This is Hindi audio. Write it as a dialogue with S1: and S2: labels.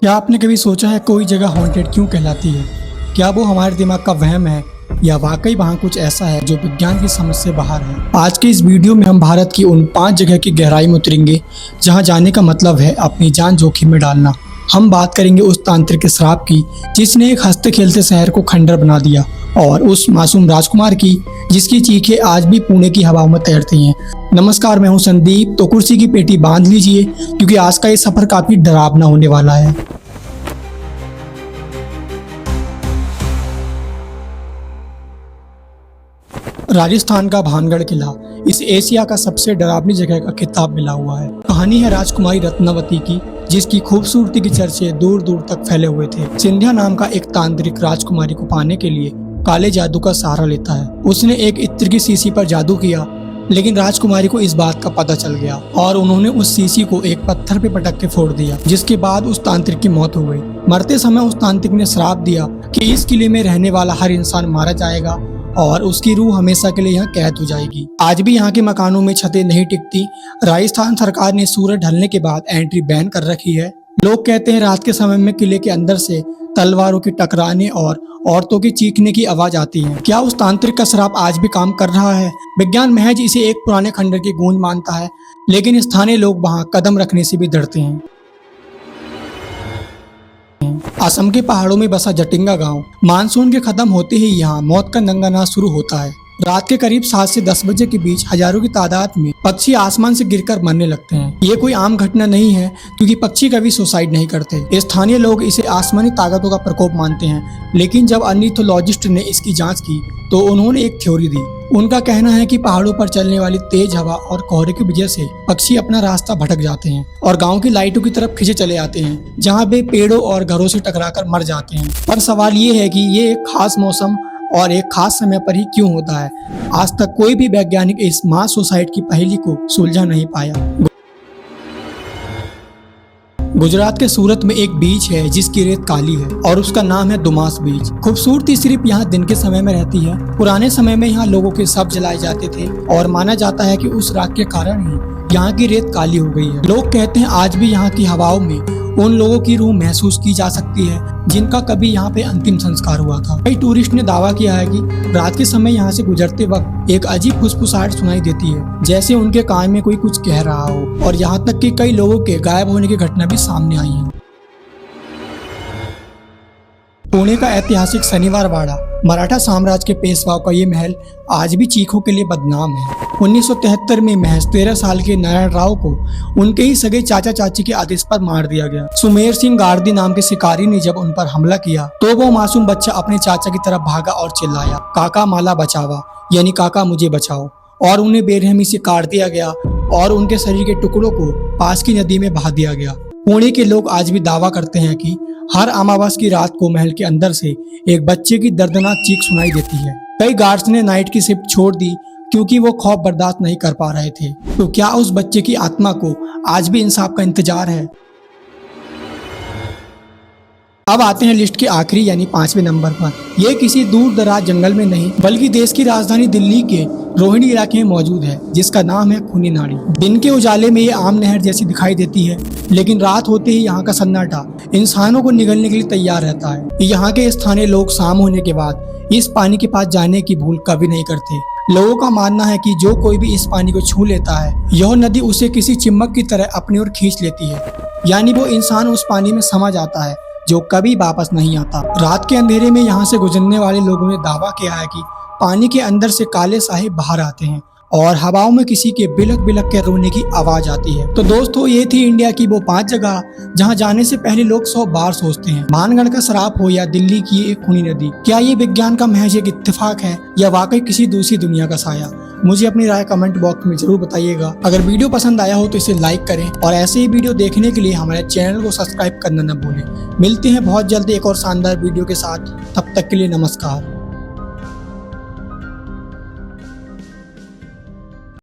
S1: क्या आपने कभी सोचा है कोई जगह हॉन्टेड क्यों कहलाती है? क्या वो हमारे दिमाग का वहम है या वाकई वहाँ कुछ ऐसा है जो विज्ञान की समझ से बाहर है? आज के इस वीडियो में हम भारत की उन 5 जगह की गहराई में उतरेंगे जहाँ जाने का मतलब है अपनी जान जोखिम में डालना। हम बात करेंगे उस तांत्रिक के श्राप की जिसने एक हंसते खेलते शहर को खंडर बना दिया, और उस मासूम राजकुमार की जिसकी चीखें आज भी पुणे की हवाओं में तैरती हैं। नमस्कार, मैं हूं संदीप। तो कुर्सी की पेटी बांध लीजिए क्योंकि आज का ये सफर काफी डरावना होने वाला है। राजस्थान का भानगढ़ किला इस एशिया का सबसे डरावनी जगह का खिताब मिला हुआ है। कहानी है राजकुमारी रत्नावती की, जिसकी खूबसूरती के चर्चे दूर दूर तक फैले हुए थे। सिंधिया नाम का एक तांत्रिक राजकुमारी को पाने के लिए काले जादू का सहारा लेता है। उसने एक इत्र की शीशी पर जादू किया, लेकिन राजकुमारी को इस बात का पता चल गया और उन्होंने उस शीशी को एक पत्थर पे पटक के फोड़ दिया, जिसके बाद उस तांत्रिक की मौत हो गई। मरते समय उस तांत्रिक ने श्राप दिया कि इस किले में रहने वाला हर इंसान मारा जाएगा और उसकी रूह हमेशा के लिए यहाँ कैद हो जाएगी। आज भी यहाँ के मकानों में छतें नहीं टिकती। राजस्थान सरकार ने सूरज ढलने के बाद एंट्री बैन कर रखी है। लोग कहते हैं रात के समय में किले के अंदर से तलवारों के टकराने और औरतों की चीखने की आवाज आती है। क्या उस तांत्रिक का श्राप आज भी काम कर रहा है? विज्ञान महज इसे एक पुराने खंडर की गूंज मानता है, लेकिन स्थानीय लोग वहाँ कदम रखने से भी डरते हैं। असम के पहाड़ों में बसा जटिंगा गांव। मानसून के खत्म होते ही यहाँ मौत का नंगा नाच शुरू होता है। रात के करीब 7 से 10 बजे के बीच हजारों की तादाद में पक्षी आसमान से गिरकर मरने लगते हैं। ये कोई आम घटना नहीं है, क्योंकि पक्षी कभी सुसाइड नहीं करते। स्थानीय लोग इसे आसमानी ताकतों का प्रकोप मानते हैं, लेकिन जब अर्निथोलॉजिस्ट ने इसकी जांच की तो उन्होंने एक थ्योरी दी। उनका कहना है कि पहाड़ों पर चलने वाली तेज हवा और कोहरे की वजह से पक्षी अपना रास्ता भटक जाते हैं और गांव की लाइटों की तरफ खींचे चले आते हैं, जहां वे पेड़ों और घरों से टकराकर मर जाते हैं। पर सवाल ये है कि ये एक खास मौसम और एक खास समय पर ही क्यों होता है? आज तक कोई भी वैज्ञानिक इस मास सुसाइड की पहेली को सुलझा नहीं पाया। गुजरात के सूरत में एक बीच है जिसकी रेत काली है और उसका नाम है दुमास बीच। खूबसूरती सिर्फ यहाँ दिन के समय में रहती है। पुराने समय में यहाँ लोगों के शव जलाए जाते थे और माना जाता है कि उस राख के कारण ही यहाँ की रेत काली हो गई है। लोग कहते हैं आज भी यहाँ की हवाओं में उन लोगों की रूह महसूस की जा सकती है जिनका कभी यहाँ पे अंतिम संस्कार हुआ था। कई टूरिस्ट ने दावा किया है कि रात के समय यहाँ से गुजरते वक्त एक अजीब फुसफुसाहट सुनाई देती है, जैसे उनके कान में कोई कुछ कह रहा हो। और यहाँ तक कि कई लोगों के गायब होने की घटना भी सामने आई है। पुणे का ऐतिहासिक शनिवार वाड़ा, मराठा साम्राज्य के पेशवाओं का ये महल आज भी चीखों के लिए बदनाम है। 1973 में महज 13 साल के नारायण राव को उनके ही सगे चाचा चाची के आदेश पर मार दिया गया। सुमेर सिंह गार्दी नाम के शिकारी ने जब उन पर हमला किया तो वो मासूम बच्चा अपने चाचा की तरफ भागा और चिल्लाया, काका माला बचावा, यानी काका मुझे बचाओ। और उन्हें बेरहमी से काट दिया गया और उनके शरीर के टुकड़ों को पास की नदी में बहा दिया गया। पुणे के लोग आज भी दावा करते हैं कि हर अमावस की रात को महल के अंदर से एक बच्चे की दर्दनाक चीख सुनाई देती है। कई गार्ड्स ने नाइट की शिफ्ट छोड़ दी क्योंकि वो खौफ बर्दाश्त नहीं कर पा रहे थे। तो क्या उस बच्चे की आत्मा को आज भी इंसाफ का इंतजार है? अब आते हैं लिस्ट के आखिरी यानी 5वें नंबर पर। यह किसी दूर दराज जंगल में नहीं बल्कि देश की राजधानी दिल्ली के रोहिणी इलाके में मौजूद है, जिसका नाम है खूनी नाड़ी। दिन के उजाले में ये आम नहर जैसी दिखाई देती है, लेकिन रात होते ही यहाँ का सन्नाटा इंसानों को निगलने के लिए तैयार रहता है। यहाँ के स्थानीय लोग शाम होने के बाद इस पानी के पास जाने की भूल कभी नहीं करते। लोगों का मानना है कि जो कोई भी इस पानी को छू लेता है, यह नदी उसे किसी चिमक की तरह अपनी ओर खींच लेती है, यानी वो इंसान उस पानी में समा जाता है जो कभी वापस नहीं आता। रात के अंधेरे में यहाँ से गुजरने वाले लोगों ने दावा किया है कि पानी के अंदर से काले साहिब बाहर आते हैं और हवाओं में किसी के बिलक बिलक के रोने की आवाज आती है। तो दोस्तों, ये थी इंडिया की वो 5 जगह जहां जाने से पहले लोग 100 बार सोचते हैं। भानगढ़ का श्राप हो या दिल्ली की एक खूनी नदी, क्या ये विज्ञान का महज एक इत्तेफाक है या वाकई किसी दूसरी दुनिया का साया? मुझे अपनी राय कमेंट बॉक्स में जरूर बताइएगा। अगर वीडियो पसंद आया हो तो इसे लाइक करें और ऐसे ही वीडियो देखने के लिए हमारे चैनल को सब्सक्राइब करना न भूलें। मिलते हैं बहुत जल्दी एक और शानदार वीडियो के साथ। तब तक के लिए नमस्कार।